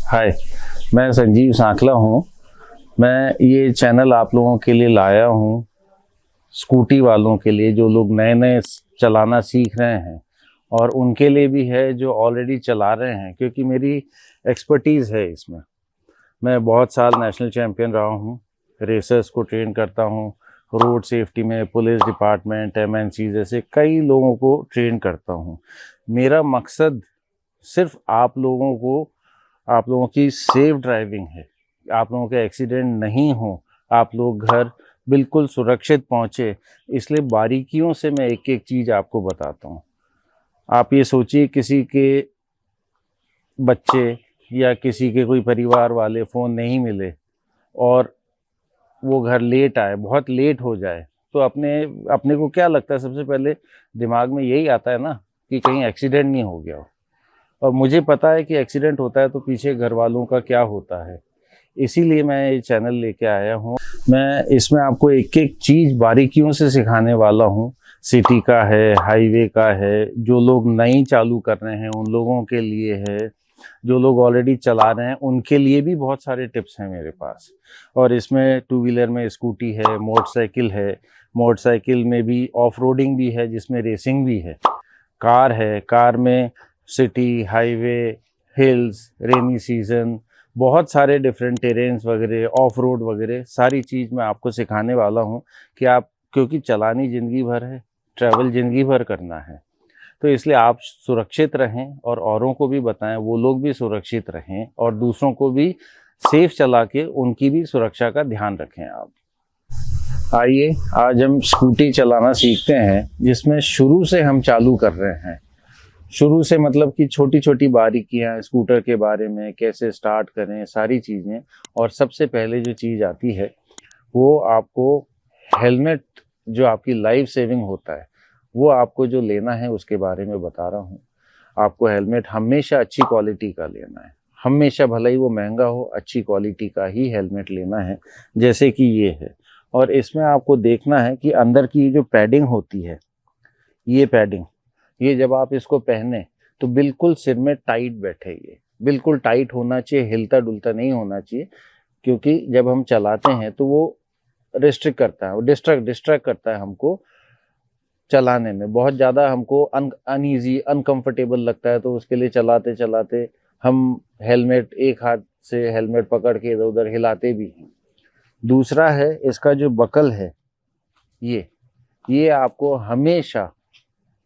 हाय, मैं संजीव सांखला हूँ। मैं ये चैनल आप लोगों के लिए लाया हूँ, स्कूटी वालों के लिए जो लोग नए नए चलाना सीख रहे हैं, और उनके लिए भी है जो ऑलरेडी चला रहे हैं, क्योंकि मेरी एक्सपर्टीज़ है इसमें। मैं बहुत साल नेशनल चैम्पियन रहा हूँ, रेसर्स को ट्रेन करता हूँ, रोड सेफ्टी में पुलिस डिपार्टमेंट, एमएनसी जैसे कई लोगों को ट्रेन करता हूँ। मेरा मकसद सिर्फ आप लोगों की सेफ ड्राइविंग है, आप लोगों के एक्सीडेंट नहीं हो, आप लोग घर बिल्कुल सुरक्षित पहुँचे। इसलिए बारीकियों से मैं एक एक चीज़ आपको बताता हूँ। आप ये सोचिए, किसी के बच्चे या किसी के कोई परिवार वाले फ़ोन नहीं मिले और वो घर लेट आए, बहुत लेट हो जाए, तो अपने को क्या लगता है? सबसे पहले दिमाग में यही आता है ना कि कहीं एक्सीडेंट नहीं हो गया हो। और मुझे पता है कि एक्सीडेंट होता है तो पीछे घर वालों का क्या होता है। इसीलिए मैं ये चैनल लेके आया हूँ। मैं इसमें आपको एक एक चीज़ बारीकियों से सिखाने वाला हूँ। सिटी का है, हाईवे का है, जो लोग नई चालू कर रहे हैं उन लोगों के लिए है, जो लोग ऑलरेडी चला रहे हैं उनके लिए भी बहुत सारे टिप्स हैं मेरे पास। और इसमें टू व्हीलर में स्कूटी है, मोटरसाइकिल में भी ऑफ रोडिंग भी है जिसमें रेसिंग भी है, कार है, कार में city, highway, hills, rainy season, बहुत सारे डिफरेंट टेरेन्स वगैरह, ऑफ रोड वगैरह सारी चीज़ मैं आपको सिखाने वाला हूँ कि आप, क्योंकि चलानी ज़िंदगी भर है, ट्रैवल ज़िंदगी भर करना है, तो इसलिए आप सुरक्षित रहें और औरों को भी बताएं, वो लोग भी सुरक्षित रहें और दूसरों को भी सेफ चला के उनकी भी सुरक्षा का ध्यान रखें आप। आइए आज हम स्कूटी चलाना सीखते हैं, जिसमें शुरू से हम चालू कर रहे हैं। शुरू से मतलब कि छोटी छोटी बारीकियां, स्कूटर के बारे में कैसे स्टार्ट करें, सारी चीज़ें। और सबसे पहले जो चीज़ आती है वो आपको हेलमेट, जो आपकी लाइफ सेविंग होता है, वो आपको जो लेना है उसके बारे में बता रहा हूँ। आपको हेलमेट हमेशा अच्छी क्वालिटी का लेना है, हमेशा, भले ही वो महंगा हो, अच्छी क्वालिटी का ही हेलमेट लेना है, जैसे कि ये है। और इसमें आपको देखना है कि अंदर की जो पैडिंग होती है, ये पैडिंग, ये जब आप इसको पहने तो बिल्कुल सिर में टाइट बैठे, ये बिल्कुल टाइट होना चाहिए, हिलता डुलता नहीं होना चाहिए, क्योंकि जब हम चलाते हैं तो वो रिस्ट्रिक्ट करता है, वो डिस्ट्रैक्ट करता है हमको चलाने में। बहुत ज़्यादा हमको अनईजी, अनकंफर्टेबल लगता है, तो उसके लिए चलाते चलाते हम एक हाथ से हेलमेट पकड़ के इधर उधर हिलाते भी हैं। दूसरा है इसका जो बकल है, ये आपको हमेशा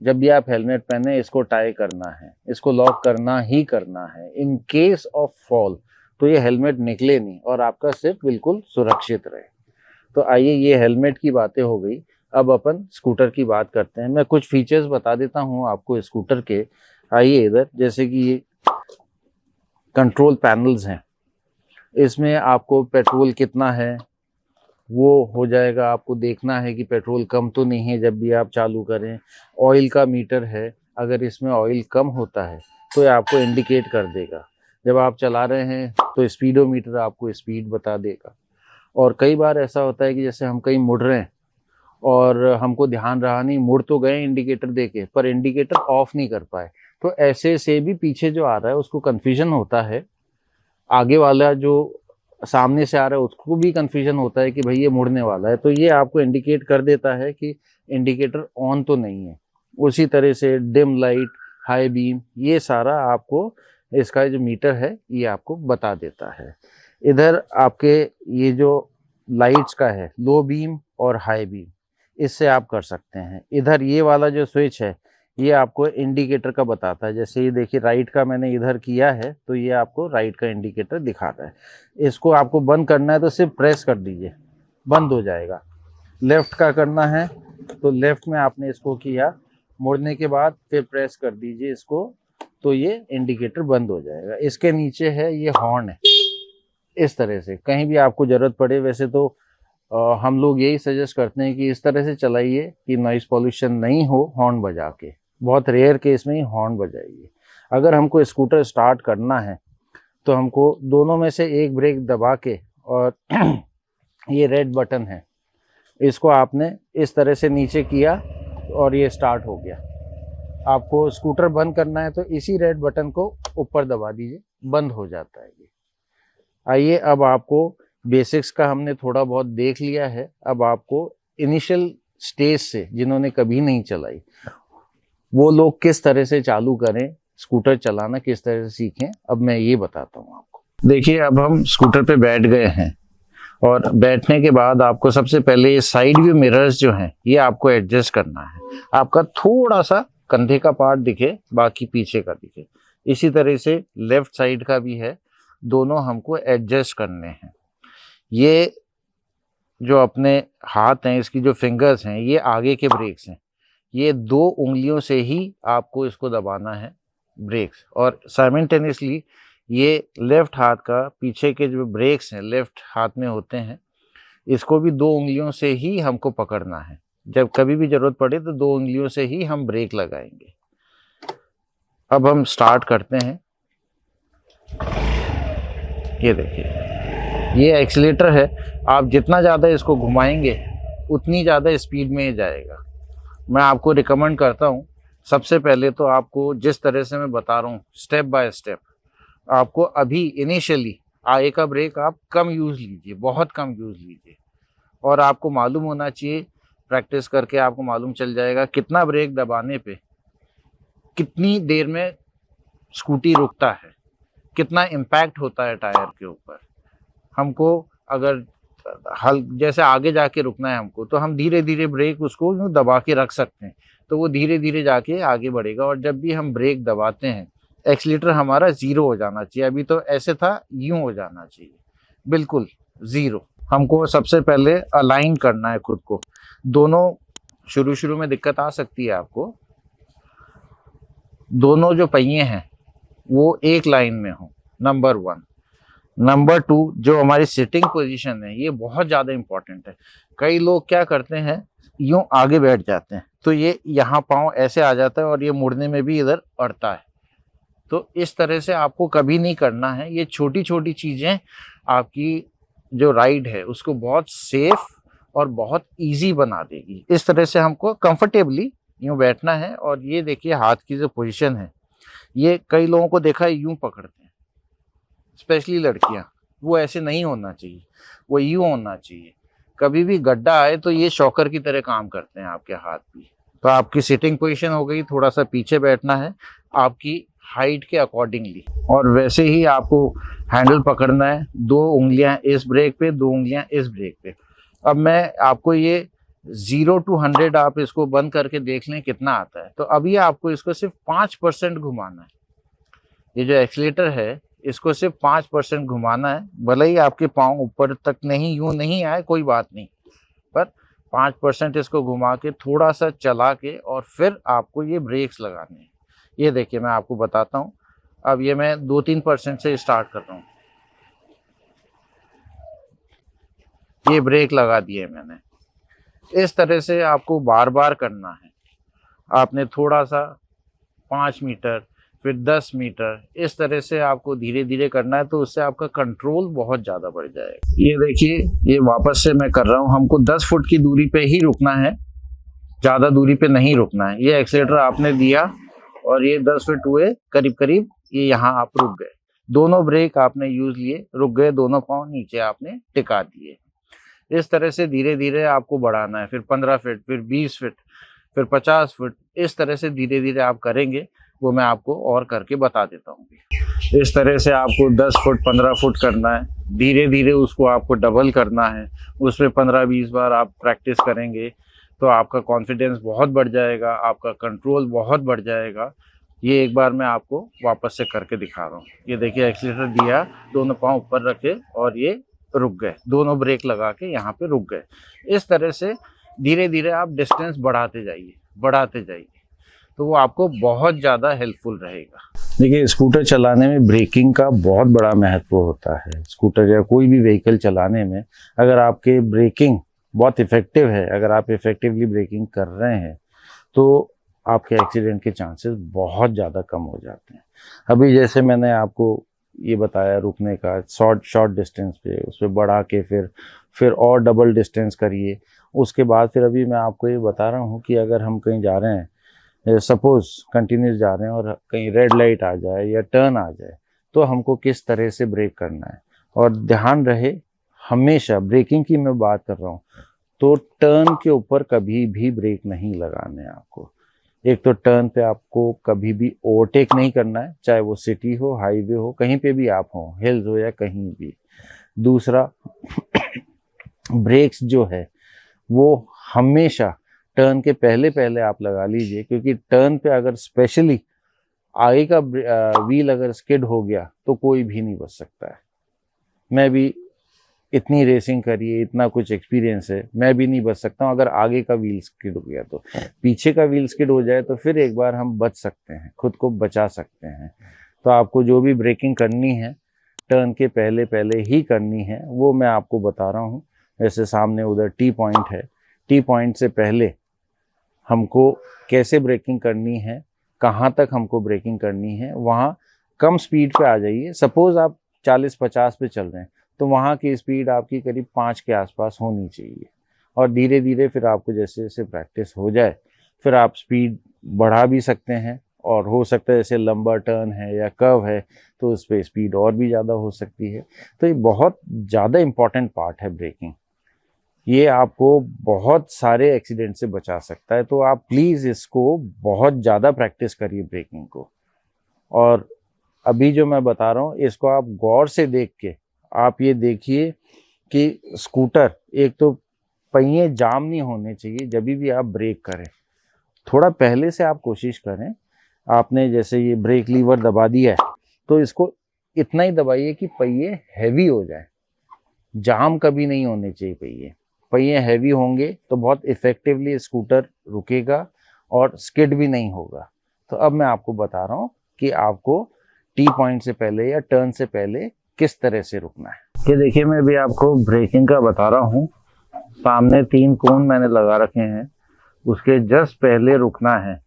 जब भी आप हेलमेट पहने इसको टाई करना है, इसको लॉक करना ही करना है। इन केस ऑफ फॉल तो ये हेलमेट निकले नहीं और आपका सिर बिल्कुल सुरक्षित रहे। तो आइए, ये हेलमेट की बातें हो गई, अब अपन स्कूटर की बात करते हैं। मैं कुछ फीचर्स बता देता हूँ आपको स्कूटर के। आइए इधर, जैसे कि ये कंट्रोल पैनल्स हैं, इसमें आपको पेट्रोल कितना है वो हो जाएगा, आपको देखना है कि पेट्रोल कम तो नहीं है जब भी आप चालू करें। ऑयल का मीटर है, अगर इसमें ऑयल कम होता है तो ये आपको इंडिकेट कर देगा। जब आप चला रहे हैं तो स्पीडोमीटर आपको स्पीड बता देगा। और कई बार ऐसा होता है कि जैसे हम कहीं मुड़ रहे हैं और हमको ध्यान रहा नहीं, मुड़ तो गए इंडिकेटर देके पर इंडिकेटर ऑफ नहीं कर पाए, तो ऐसे से भी पीछे जो आ रहा है उसको कन्फ्यूजन होता है, आगे वाला जो सामने से आ रहा है उसको भी कंफ्यूजन होता है कि भाई ये मुड़ने वाला है, तो ये आपको इंडिकेट कर देता है कि इंडिकेटर ऑन तो नहीं है। उसी तरह से डिम लाइट, हाई बीम, ये सारा आपको इसका जो मीटर है ये आपको बता देता है। इधर आपके ये जो लाइट्स का है, लो बीम और हाई बीम, इससे आप कर सकते हैं। इधर ये वाला जो स्विच है ये आपको इंडिकेटर का बताता है। जैसे ये देखिए, राइट का मैंने इधर किया है तो ये आपको राइट का इंडिकेटर दिखाता है। इसको आपको बंद करना है तो सिर्फ प्रेस कर दीजिए, बंद हो जाएगा। लेफ्ट का करना है तो लेफ्ट में आपने इसको किया, मुड़ने के बाद फिर प्रेस कर दीजिए इसको, तो ये इंडिकेटर बंद हो जाएगा। इसके नीचे है ये हॉर्न है, इस तरह से कहीं भी आपको ज़रूरत पड़े, वैसे तो हम लोग यही सजेस्ट करते हैं कि इस तरह से चलाइए कि नॉइस पॉल्यूशन नहीं हो, हॉर्न बजा के, बहुत रेयर केस में ही हॉर्न बजाइए। अगर हमको स्कूटर स्टार्ट करना है तो हमको दोनों में से एक ब्रेक दबा के, और ये रेड बटन है, इसको आपने इस तरह से नीचे किया और ये स्टार्ट हो गया। आपको स्कूटर बंद करना है तो इसी रेड बटन को ऊपर दबा दीजिए, बंद हो जाता है ये। आइए, अब आपको बेसिक्स का हमने थोड़ा बहुत देख लिया है, अब आपको इनिशियल स्टेज से जिन्होंने कभी नहीं चलाई वो लोग किस तरह से चालू करें, स्कूटर चलाना किस तरह से सीखें, अब मैं ये बताता हूँ आपको। देखिए, अब हम स्कूटर पे बैठ गए हैं और बैठने के बाद आपको सबसे पहले ये साइड व्यू मिरर्स जो हैं ये आपको एडजस्ट करना है। आपका थोड़ा सा कंधे का पार्ट दिखे, बाकी पीछे का दिखे। इसी तरह से लेफ्ट साइड का भी है, दोनों हमको एडजस्ट करने हैं। ये जो अपने हाथ हैं, इसकी जो फिंगर्स हैं, ये आगे के ब्रेक्स हैं। ये 2 उंगलियों से ही आपको इसको दबाना है ब्रेक्स, और साइमल्टेनियसली ये लेफ्ट हाथ का पीछे के जो ब्रेक्स हैं लेफ्ट हाथ में होते हैं, इसको भी 2 उंगलियों से ही हमको पकड़ना है। जब कभी भी जरूरत पड़े तो 2 उंगलियों से ही हम ब्रेक लगाएंगे। अब हम स्टार्ट करते हैं। ये देखिए, ये एक्सीलेटर है, आप जितना ज़्यादा इसको घुमाएंगे उतनी ज़्यादा स्पीड में जाएगा। मैं आपको रिकमेंड करता हूँ, सबसे पहले तो आपको जिस तरह से मैं बता रहा हूँ स्टेप बाय स्टेप, आपको अभी इनिशियली आगे का ब्रेक आप कम यूज़ लीजिए, बहुत कम यूज़ लीजिए। और आपको मालूम होना चाहिए, प्रैक्टिस करके आपको मालूम चल जाएगा कितना ब्रेक दबाने पे कितनी देर में स्कूटी रुकता है, कितना इम्पैक्ट होता है टायर के ऊपर। हमको अगर जैसे आगे जाके रुकना है हमको, तो हम धीरे धीरे ब्रेक उसको यूँ दबा के रख सकते हैं, तो वो धीरे धीरे जाके आगे बढ़ेगा। और जब भी हम ब्रेक दबाते हैं, एक्सीलेटर हमारा 0 हो जाना चाहिए। अभी तो ऐसे था, यूं हो जाना चाहिए, बिल्कुल 0। हमको सबसे पहले अलाइन करना है खुद को। दोनों शुरू में दिक्कत आ सकती है आपको, दोनों जो पहिए हैं वो एक लाइन में हो, नंबर 1। नंबर 2, जो हमारी सिटिंग पोजीशन है ये बहुत ज़्यादा इंपॉर्टेंट है। कई लोग क्या करते हैं, यूं आगे बैठ जाते हैं, तो ये यहाँ पाँव ऐसे आ जाता है और ये मुड़ने में भी इधर अड़ता है। तो इस तरह से आपको कभी नहीं करना है। ये छोटी छोटी चीज़ें आपकी जो राइड है उसको बहुत सेफ और बहुत इजी बना देगी। इस तरह से हमको कंफर्टेबली यूं बैठना है। और ये देखिए, हाथ की जो पोजीशन है, ये कई लोगों को देखा है यूं पकड़ते हैं, स्पेशली लड़कियां। वो ऐसे नहीं होना चाहिए, वो यूं होना चाहिए। कभी भी गड्ढा आए तो ये शॉकर की तरह काम करते हैं आपके हाथ भी। तो आपकी सिटिंग पोजीशन हो गई, थोड़ा सा पीछे बैठना है आपकी हाइट के अकॉर्डिंगली, और वैसे ही आपको हैंडल पकड़ना है। 2 उंगलियां इस ब्रेक पे, 2 उंगलियां इस ब्रेक पे। अब मैं आपको ये 0 to 100 आप इसको बंद करके देख लें कितना आता है। तो अभी आपको इसको सिर्फ 5% घुमाना है। ये जो एक्सीलेटर है इसको सिर्फ 5% घुमाना है। भले ही आपके पाँव ऊपर तक नहीं, यूं नहीं आए, कोई बात नहीं, पर 5% इसको घुमा के थोड़ा सा चला के और फिर आपको ये ब्रेक्स लगाने हैं। ये देखिए, मैं आपको बताता हूँ। अब ये मैं 2-3% से स्टार्ट कर रहा हूँ। ये ब्रेक लगा दिए मैंने। इस तरह से आपको बार बार करना है। आपने थोड़ा सा 5 मीटर, फिर 10 मीटर, इस तरह से आपको धीरे धीरे करना है, तो उससे आपका कंट्रोल बहुत ज़्यादा बढ़ जाएगा। ये देखिए, ये वापस से मैं कर रहा हूँ। हमको 10 फुट की दूरी पे ही रुकना है, ज़्यादा दूरी पे नहीं रुकना है। ये एक्सीलेटर आपने दिया और ये 10 फीट हुए करीब करीब, ये यहाँ आप रुक गए। दोनों ब्रेक आपने यूज लिए, रुक गए, दोनों पाँव नीचे आपने टिका दिए। इस तरह से धीरे धीरे आपको बढ़ाना है। फिर 15 फीट, फिर 20 फीट, फिर 50 फीट, इस तरह से धीरे धीरे आप करेंगे। वो मैं आपको और करके बता देता हूँ। इस तरह से आपको 10 फुट 15 फुट करना है। धीरे धीरे उसको आपको डबल करना है। उसमें 15-20 बार आप प्रैक्टिस करेंगे तो आपका कॉन्फिडेंस बहुत बढ़ जाएगा, आपका कंट्रोल बहुत बढ़ जाएगा। ये एक बार मैं आपको वापस से करके दिखा रहा हूँ। ये देखिए, एक्सीलेटर दिया, दोनों पाँव ऊपर रखे और ये रुक गए, दोनों ब्रेक लगा के यहाँ पे रुक गए। इस तरह से धीरे धीरे आप डिस्टेंस बढ़ाते जाइए, तो वो आपको बहुत ज़्यादा हेल्पफुल रहेगा। देखिए, स्कूटर चलाने में ब्रेकिंग का बहुत बड़ा महत्व होता है। स्कूटर या कोई भी व्हीकल चलाने में अगर आपके ब्रेकिंग बहुत इफेक्टिव है, अगर आप इफेक्टिवली ब्रेकिंग कर रहे हैं, तो आपके एक्सीडेंट के चांसेस बहुत ज़्यादा कम हो जाते हैं। अभी जैसे मैंने आपको ये बताया रुकने का, शॉर्ट डिस्टेंस पे उस पर बढ़ा के फिर और डबल डिस्टेंस करिए। उसके बाद फिर अभी मैं आपको ये बता रहा हूँ कि अगर हम कहीं जा रहे हैं, सपोज कंटिन्यूस जा रहे हैं और कहीं रेड लाइट आ जाए या टर्न आ जाए, तो हमको किस तरह से ब्रेक करना है। और ध्यान रहे, हमेशा ब्रेकिंग की मैं बात कर रहा हूँ तो टर्न के ऊपर कभी भी ब्रेक नहीं लगाने हैं आपको। एक तो टर्न पे आपको कभी भी ओवरटेक नहीं करना है, चाहे वो सिटी हो, हाईवे हो, कहीं पे भी आप हो, हिल्स हो या कहीं भी। दूसरा, ब्रेक्स जो है वो हमेशा टर्न के पहले पहले आप लगा लीजिए, क्योंकि टर्न पे अगर स्पेशली आगे का व्हील अगर स्किड हो गया तो कोई भी नहीं बच सकता है। मैं भी इतनी रेसिंग करी है, इतना कुछ एक्सपीरियंस है, मैं भी नहीं बच सकता हूँ अगर आगे का व्हील स्किड हो गया तो। पीछे का व्हील स्किड हो जाए तो फिर एक बार हम बच सकते हैं, खुद को बचा सकते हैं। तो आपको जो भी ब्रेकिंग करनी है टर्न के पहले पहले ही करनी है, वो मैं आपको बता रहा हूँ। जैसे सामने उधर टी पॉइंट है, टी पॉइंट से पहले हमको कैसे ब्रेकिंग करनी है, कहाँ तक हमको ब्रेकिंग करनी है, वहाँ कम स्पीड पे आ जाइए। सपोज आप 40-50 पे चल रहे हैं तो वहाँ की स्पीड आपकी करीब 5 के आसपास होनी चाहिए। और धीरे धीरे फिर आपको जैसे जैसे प्रैक्टिस हो जाए फिर आप स्पीड बढ़ा भी सकते हैं, और हो सकता है जैसे लंबा टर्न है या कर्व है तो उस पर स्पीड और भी ज़्यादा हो सकती है। तो ये बहुत ज़्यादा इम्पॉर्टेंट पार्ट है ब्रेकिंग, ये आपको बहुत सारे एक्सीडेंट से बचा सकता है। तो आप प्लीज़ इसको बहुत ज़्यादा प्रैक्टिस करिए ब्रेकिंग को। और अभी जो मैं बता रहा हूँ इसको आप गौर से देख के आप ये देखिए कि स्कूटर, एक तो पहिए जाम नहीं होने चाहिए जब भी आप ब्रेक करें। थोड़ा पहले से आप कोशिश करें, आपने जैसे ये ब्रेक लीवर दबा दिया है तो इसको इतना ही दबाइए कि पहिए हैवी हो जाए। जाम कभी नहीं होने चाहिए पहिए। पहिए हैवी होंगे तो बहुत इफेक्टिवली स्कूटर रुकेगा और स्किड भी नहीं होगा। तो अब मैं आपको बता रहा हूँ कि आपको टी पॉइंट से पहले या टर्न से पहले किस तरह से रुकना है। ये देखिए, मैं भी आपको ब्रेकिंग का बता रहा हूँ। सामने 3 कोन मैंने लगा रखे हैं, उसके जस्ट पहले रुकना है।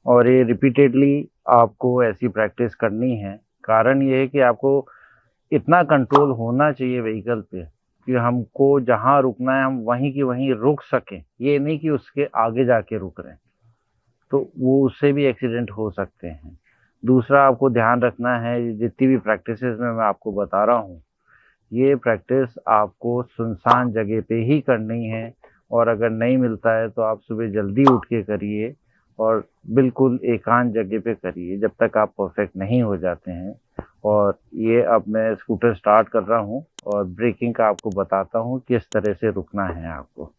और ये रिपीटेडली आपको ऐसी प्रैक्टिस करनी है। कारण ये है कि आपको इतना कंट्रोल होना चाहिए व्हीकल पे कि हमको जहाँ रुकना है हम वहीं की वहीं रुक सकें, ये नहीं कि उसके आगे जाके रुक रहे हैं, तो वो उससे भी एक्सीडेंट हो सकते हैं। दूसरा, आपको ध्यान रखना है जितनी भी प्रैक्टिसेस में मैं आपको बता रहा हूँ, ये प्रैक्टिस आपको सुनसान जगह पे ही करनी है। और अगर नहीं मिलता है तो आप सुबह जल्दी उठ के करिए और बिल्कुल एकांत जगह पे करिए जब तक आप परफेक्ट नहीं हो जाते हैं। और ये अब मैं स्कूटर स्टार्ट कर रहा हूँ और ब्रेकिंग का आपको बताता हूँ किस तरह से रुकना है आपको।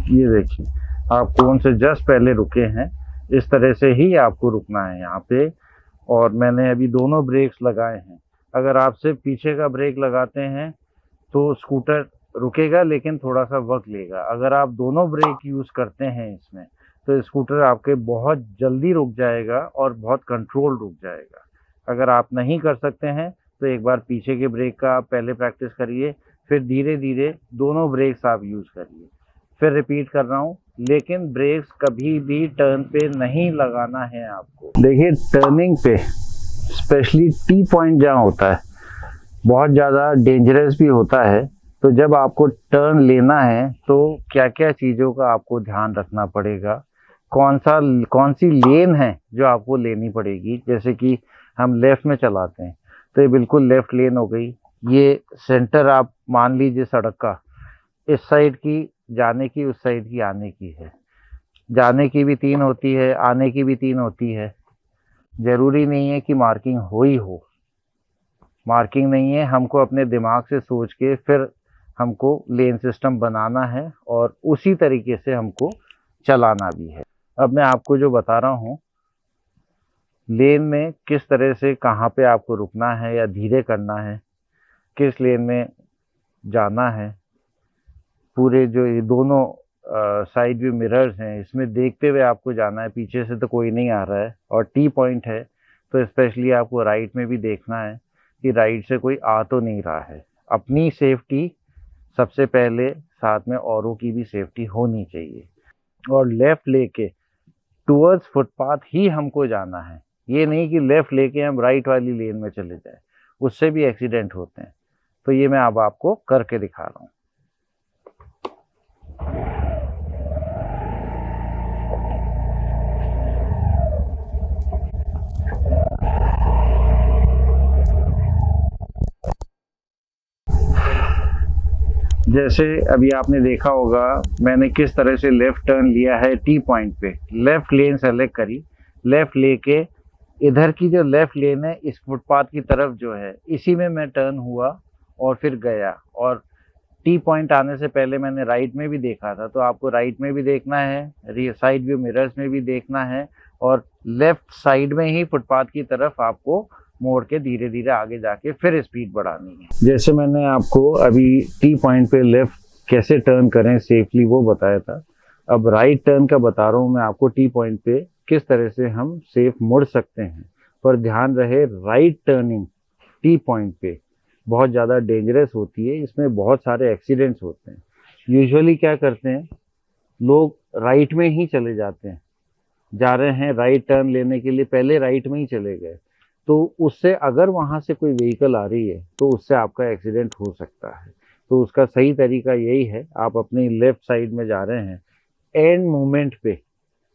ये देखिए, आप कौन से जस्ट पहले रुके हैं, इस तरह से ही आपको रुकना है यहाँ पे। और मैंने अभी दोनों ब्रेक्स लगाए हैं। अगर आप सिर्फ पीछे का ब्रेक लगाते हैं तो स्कूटर रुकेगा लेकिन थोड़ा सा वक्त लेगा। अगर आप दोनों ब्रेक यूज़ करते हैं इसमें तो स्कूटर आपके बहुत जल्दी रुक जाएगा और बहुत कंट्रोल रुक जाएगा। अगर आप नहीं कर सकते हैं तो एक बार पीछे के ब्रेक का आप पहले प्रैक्टिस करिए, फिर धीरे धीरे दोनों ब्रेक्स आप यूज़ करिए। फिर रिपीट कर रहा हूँ, लेकिन ब्रेक्स कभी भी टर्न पे नहीं लगाना है आपको। देखिए, टर्निंग पे स्पेशली टी पॉइंट जहाँ होता है बहुत ज़्यादा डेंजरस भी होता है। तो जब आपको टर्न लेना है तो क्या क्या चीज़ों का आपको ध्यान रखना पड़ेगा, कौन सी लेन है जो आपको लेनी पड़ेगी। जैसे कि हम लेफ़्ट में चलाते हैं तो ये बिल्कुल लेफ़्ट लेन हो गई। ये सेंटर आप मान लीजिए सड़क का, इस साइड की जाने की, उस साइड की आने की है। जाने की भी 3 होती है, आने की भी 3 होती है। ज़रूरी नहीं है कि मार्किंग हो ही हो, मार्किंग नहीं है, हमको अपने दिमाग से सोच के फिर हमको लेन सिस्टम बनाना है और उसी तरीके से हमको चलाना भी है। अब मैं आपको जो बता रहा हूँ, लेन में किस तरह से कहाँ पे आपको रुकना है या धीरे करना है, किस लेन में जाना है, पूरे जो ये दोनों साइड व्यू मिरर्स हैं इसमें देखते हुए आपको जाना है। पीछे से तो कोई नहीं आ रहा है। और टी पॉइंट है तो स्पेशली आपको राइट में भी देखना है कि राइट से कोई आ तो नहीं रहा है। अपनी सेफ्टी सबसे पहले, साथ में औरों की भी सेफ्टी होनी चाहिए। और लेफ़्ट लेके टूवर्ड्स फुटपाथ ही हमको जाना है, ये नहीं कि लेफ़्ट लेके हम राइट वाली लेन में चले जाए, उससे भी एक्सीडेंट होते हैं। तो ये मैं अब आपको करके दिखा रहा हूँ। जैसे अभी आपने देखा होगा मैंने किस तरह से लेफ़्ट टर्न लिया है टी पॉइंट पे, लेफ़्ट लेन सेलेक्ट करी, लेफ़्ट लेके इधर की जो लेफ़्ट लेन है इस फुटपाथ की तरफ जो है इसी में मैं टर्न हुआ और फिर गया। और टी पॉइंट आने से पहले मैंने राइट में भी देखा था, तो आपको राइट में भी देखना है, साइड व्यू मिरर्स में भी देखना है, और लेफ़्ट साइड में ही फुटपाथ की तरफ आपको मोड़ के धीरे धीरे आगे जाके फिर स्पीड बढ़ानी है। जैसे मैंने आपको अभी टी पॉइंट पे लेफ़्ट कैसे टर्न करें सेफली वो बताया था, अब राइट टर्न का बता रहा हूँ मैं आपको टी पॉइंट पे किस तरह से हम सेफ मुड़ सकते हैं। पर ध्यान रहे राइट टर्निंग टी पॉइंट पे बहुत ज़्यादा डेंजरस होती है, इसमें बहुत सारे एक्सीडेंट्स होते हैं। यूजुअली क्या करते हैं लोग राइट में ही चले जाते हैं, जा रहे हैं राइट टर्न लेने के लिए पहले राइट में ही चले गए, तो उससे अगर वहाँ से कोई व्हीकल आ रही है तो उससे आपका एक्सीडेंट हो सकता है। तो उसका सही तरीका यही है, आप अपनी लेफ़्ट साइड में जा रहे हैं, एंड मोमेंट पे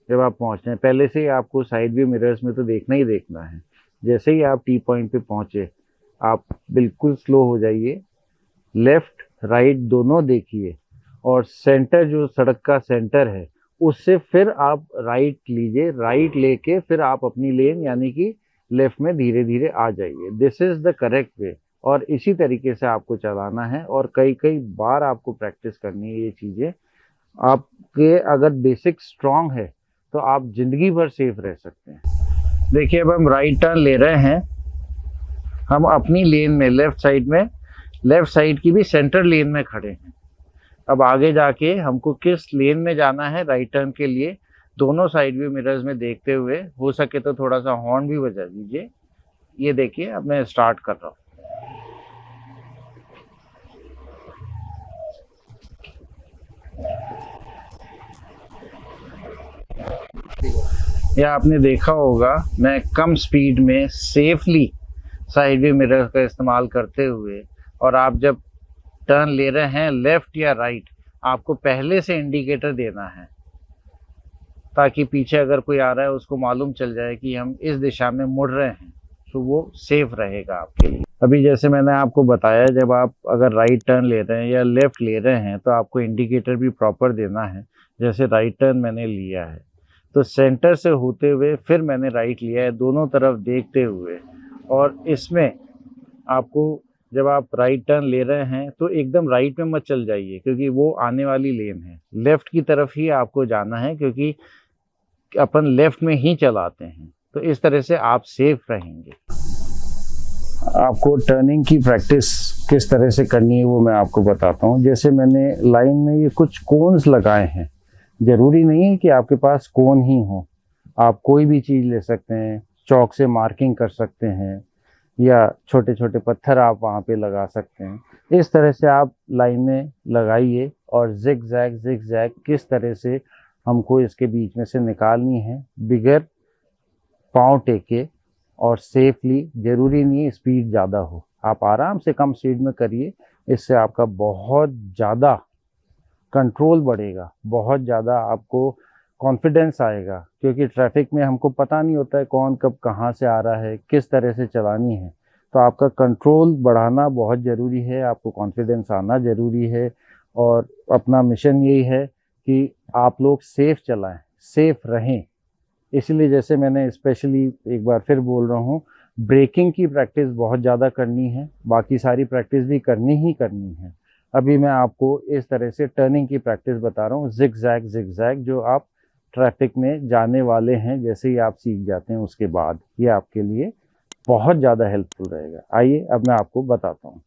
जब आप पहुँच रहे हैं पहले से ही आपको साइड व्यू मिरर्स में तो देखना ही देखना है। जैसे ही आप टी पॉइंट पे पहुँचे आप बिल्कुल स्लो हो जाइए, लेफ़्ट राइट दोनों देखिए, और सेंटर जो सड़क का सेंटर है उससे फिर आप राइट लीजिए, राइट लेके फिर आप अपनी लेन यानी कि लेफ़्ट में धीरे धीरे आ जाइए। This is the correct way, और इसी तरीके से आपको चलाना है और कई कई बार आपको प्रैक्टिस करनी है ये चीज़ें। आपके अगर बेसिक स्ट्रॉन्ग है तो आप ज़िंदगी भर सेफ रह सकते हैं। देखिए अब हम राइट टर्न ले रहे हैं, हम अपनी लेन में लेफ़्ट साइड में, लेफ़्ट साइड की भी सेंटर लेन में खड़े हैं। अब आगे जाके हमको किस लेन में जाना है राइट टर्न के लिए दोनों साइड व्यू मिरर्स में देखते हुए, हो सके तो थोड़ा सा हॉर्न भी बजा दीजिए। ये देखिए अब मैं स्टार्ट कर रहा हूँ। या आपने देखा होगा मैं कम स्पीड में सेफली साइड व्यू मिरर का इस्तेमाल करते हुए, और आप जब टर्न ले रहे हैं लेफ़्ट या राइट आपको पहले से इंडिकेटर देना है ताकि पीछे अगर कोई आ रहा है उसको मालूम चल जाए कि हम इस दिशा में मुड़ रहे हैं, तो वो सेफ रहेगा आपके लिए। अभी जैसे मैंने आपको बताया जब आप अगर राइट टर्न ले रहे हैं या लेफ़्ट ले रहे हैं तो आपको इंडिकेटर भी प्रॉपर देना है। जैसे राइट टर्न मैंने लिया है तो सेंटर से होते हुए फिर मैंने राइट लिया है दोनों तरफ देखते हुए, और इसमें आपको जब आप राइट टर्न ले रहे हैं तो एकदम राइट में मत चल जाइए क्योंकि वो आने वाली लेन है, लेफ़्ट की तरफ ही आपको जाना है क्योंकि अपन लेफ़्ट में ही चलाते हैं। तो इस तरह से आप सेफ रहेंगे। आपको टर्निंग की प्रैक्टिस किस तरह से करनी है वो मैं आपको बताता हूँ। जैसे मैंने लाइन में ये कुछ कोन्स लगाए हैं, ज़रूरी नहीं है कि आपके पास कोन ही हो, आप कोई भी चीज़ ले सकते हैं, चौक से मार्किंग कर सकते हैं या छोटे छोटे पत्थर आप वहाँ पे लगा सकते हैं। इस तरह से आप लाइनें लगाइए और जिग जैग किस तरह से हमको इसके बीच में से निकालनी है बिगर पाँव टेके और सेफली। ज़रूरी नहीं है स्पीड ज़्यादा हो, आप आराम से कम स्पीड में करिए, इससे आपका बहुत ज़्यादा कंट्रोल बढ़ेगा, बहुत ज़्यादा आपको कॉन्फिडेंस आएगा क्योंकि ट्रैफिक में हमको पता नहीं होता है कौन कब कहाँ से आ रहा है, किस तरह से चलानी है। तो आपका कंट्रोल बढ़ाना बहुत ज़रूरी है, आपको कॉन्फिडेंस आना ज़रूरी है, और अपना मिशन यही है कि आप लोग सेफ चलाएं, सेफ रहें। इसलिए जैसे मैंने स्पेशली एक बार फिर बोल रहा हूँ, ब्रेकिंग की प्रैक्टिस बहुत ज़्यादा करनी है, बाकी सारी प्रैक्टिस भी करनी ही करनी है। अभी मैं आपको इस तरह से टर्निंग की प्रैक्टिस बता रहा हूँ, जिग जैग जो आप ट्रैफिक में जाने वाले हैं जैसे ही आप सीख जाते हैं उसके बाद ये आपके लिए बहुत ज़्यादा हेल्पफुल रहेगा। आइए अब मैं आपको बताता हूँ।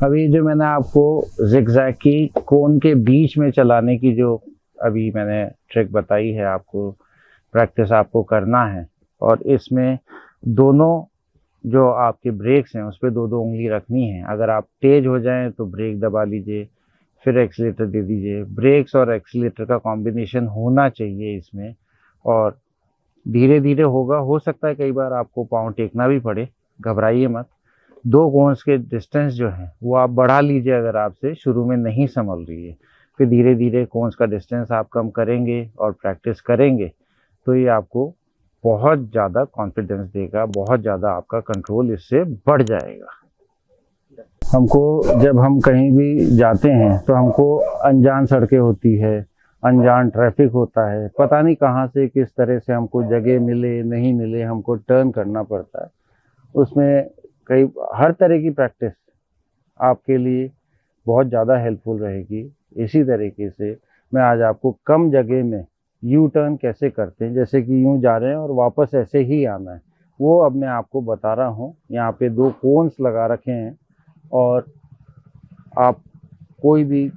अभी जो मैंने आपको जिगजैग की कोन के बीच में चलाने की जो अभी मैंने ट्रिक बताई है, आपको प्रैक्टिस आपको करना है, और इसमें दोनों जो आपके ब्रेक्स हैं उस पर दो दो उंगली रखनी है। अगर आप तेज़ हो जाएं तो ब्रेक दबा लीजिए, फिर एक्सीलेटर दे दीजिए। ब्रेक्स और एक्सीलेटर का कॉम्बिनेशन होना चाहिए इसमें, और धीरे धीरे होगा, हो सकता है कई बार आपको पाँव टेकना भी पड़े, घबराइए मत। 2 कोन्स के डिस्टेंस जो है वो आप बढ़ा लीजिए, अगर आपसे शुरू में नहीं संभल रही है। फिर धीरे धीरे कोन्स का डिस्टेंस आप कम करेंगे और प्रैक्टिस करेंगे तो ये आपको बहुत ज़्यादा कॉन्फिडेंस देगा, बहुत ज़्यादा आपका कंट्रोल इससे बढ़ जाएगा। हमको जब हम कहीं भी जाते हैं तो हमको अनजान सड़कें होती है, अनजान ट्रैफिक होता है, पता नहीं कहाँ से किस तरह से हमको जगह मिले नहीं मिले हमको टर्न करना पड़ता है। उसमें कई हर तरह की प्रैक्टिस आपके लिए बहुत ज़्यादा हेल्पफुल रहेगी। इसी तरीके से मैं आज आपको कम जगह में यू टर्न कैसे करते हैं, जैसे कि यूँ जा रहे हैं और वापस ऐसे ही आना है, वो अब मैं आपको बता रहा हूँ। यहाँ पे 2 कोन्स लगा रखे हैं और आप कोई भी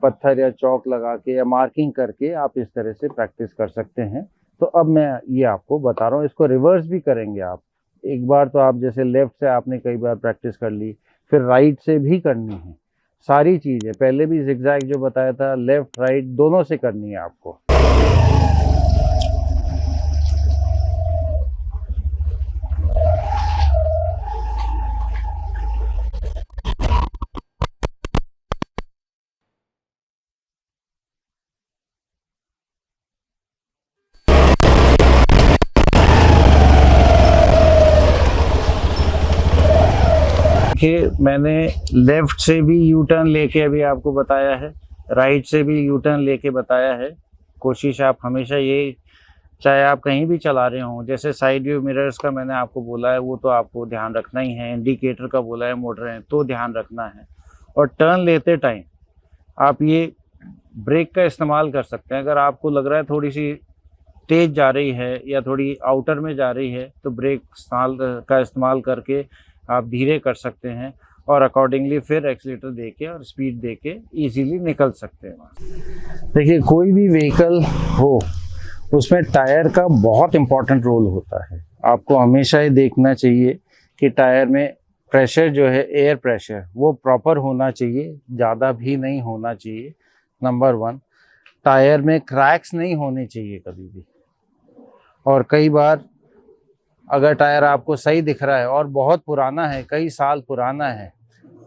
पत्थर या चौक लगा के या मार्किंग करके आप इस तरह से प्रैक्टिस कर सकते हैं। तो अब मैं ये आपको बता रहा हूँ, इसको रिवर्स भी करेंगे आप। एक बार तो आप जैसे लेफ्ट से आपने कई बार प्रैक्टिस कर ली, फिर राइट से भी करनी है। सारी चीज़ें पहले भी जिगजैग जो बताया था, लेफ्ट राइट दोनों से करनी है आपको। देखिए, मैंने लेफ्ट से भी यू टर्न लेके अभी आपको बताया है, राइट से भी यू टर्न लेके बताया है। कोशिश आप हमेशा ये, चाहे आप कहीं भी चला रहे हों, जैसे साइड व्यू मिरर्स का मैंने आपको बोला है वो तो आपको ध्यान रखना ही है, इंडिकेटर का बोला है मोड़ रहे हैं तो ध्यान रखना है। और टर्न लेते टाइम आप ये ब्रेक का इस्तेमाल कर सकते हैं। अगर आपको लग रहा है थोड़ी सी तेज जा रही है या थोड़ी आउटर में जा रही है तो ब्रेक का इस्तेमाल करके आप धीरे कर सकते हैं और अकॉर्डिंगली फिर एक्सीलेटर देके और स्पीड देके इजीली निकल सकते हैं वहाँ। देखिए, कोई भी व्हीकल हो उसमें टायर का बहुत इम्पोर्टेंट रोल होता है। आपको हमेशा ये देखना चाहिए कि टायर में प्रेशर जो है, एयर प्रेशर, वो प्रॉपर होना चाहिए, ज़्यादा भी नहीं होना चाहिए। नंबर 1, टायर में क्रैक्स नहीं होने चाहिए कभी भी। और कई बार अगर टायर आपको सही दिख रहा है और बहुत पुराना है, कई साल पुराना है,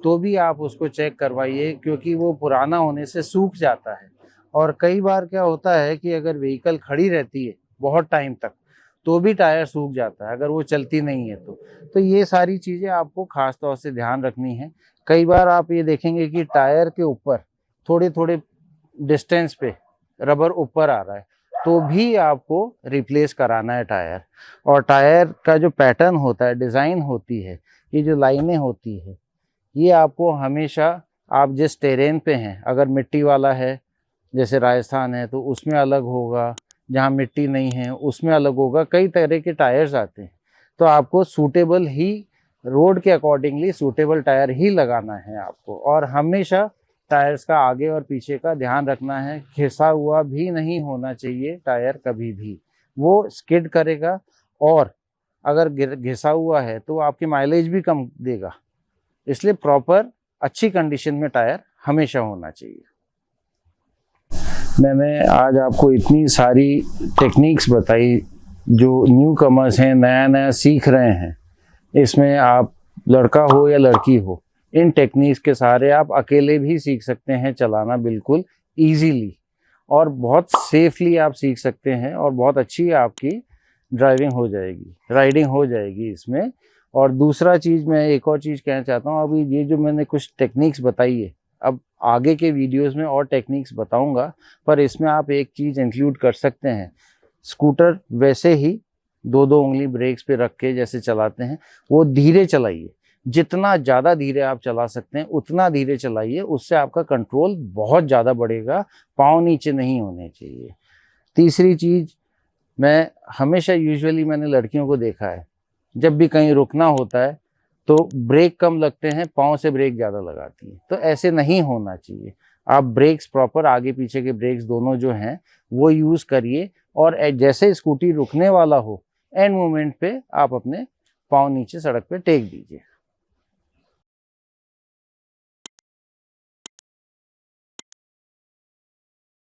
तो भी आप उसको चेक करवाइए, क्योंकि वो पुराना होने से सूख जाता है। और कई बार क्या होता है कि अगर व्हीकल खड़ी रहती है बहुत टाइम तक तो भी टायर सूख जाता है, अगर वो चलती नहीं है तो ये सारी चीज़ें आपको खास तौर से ध्यान रखनी है। कई बार आप ये देखेंगे कि टायर के ऊपर थोड़े थोड़े डिस्टेंस पे रबर ऊपर आ रहा है, तो भी आपको रिप्लेस कराना है टायर। और टायर का जो पैटर्न होता है, डिज़ाइन होती है, ये जो लाइनें होती है, ये आपको हमेशा, आप जिस टेरेन पे हैं, अगर मिट्टी वाला है जैसे राजस्थान है तो उसमें अलग होगा, जहाँ मिट्टी नहीं है उसमें अलग होगा, कई तरह के टायर्स आते हैं। तो आपको सूटेबल ही, रोड के अकॉर्डिंगली सूटेबल टायर ही लगाना है आपको। और हमेशा टायर्स का आगे और पीछे का ध्यान रखना है, घिसा हुआ भी नहीं होना चाहिए टायर कभी भी, वो स्किड करेगा और अगर घिसा हुआ है तो आपकी माइलेज भी कम देगा। इसलिए प्रॉपर अच्छी कंडीशन में टायर हमेशा होना चाहिए। मैंने आज आपको इतनी सारी टेक्निक्स बताई, जो न्यू कमर्स हैं, नया नया सीख रहे हैं, इसमें आप लड़का हो या लड़की हो, इन टेक्निक्स के सहारे आप अकेले भी सीख सकते हैं चलाना बिल्कुल इजीली, और बहुत सेफली आप सीख सकते हैं और बहुत अच्छी आपकी ड्राइविंग हो जाएगी, राइडिंग हो जाएगी इसमें। और दूसरा चीज़, मैं एक और चीज़ कहना चाहता हूँ, अभी ये जो मैंने कुछ टेक्निक्स बताई है, अब आगे के वीडियोस में और टेक्निक्स बताऊंगा, पर इसमें आप एक चीज़ इंक्लूड कर सकते हैं, स्कूटर वैसे ही 2-2 उंगली ब्रेक्स पे रख के जैसे चलाते हैं, वो धीरे चलाइए। जितना ज़्यादा धीरे आप चला सकते हैं उतना धीरे चलाइए, उससे आपका कंट्रोल बहुत ज़्यादा बढ़ेगा, पाँव नीचे नहीं होने चाहिए। तीसरी चीज़, मैं हमेशा यूजुअली मैंने लड़कियों को देखा है, जब भी कहीं रुकना होता है तो ब्रेक कम लगते हैं, पाँव से ब्रेक ज़्यादा लगाती हैं, तो ऐसे नहीं होना चाहिए। आप ब्रेक्स प्रॉपर, आगे पीछे के ब्रेक्स दोनों जो हैं वो यूज़ करिए, और जैसे स्कूटी रुकने वाला हो, एंड मोमेंट पे आप अपने पाँव नीचे सड़क पे टेक दीजिए।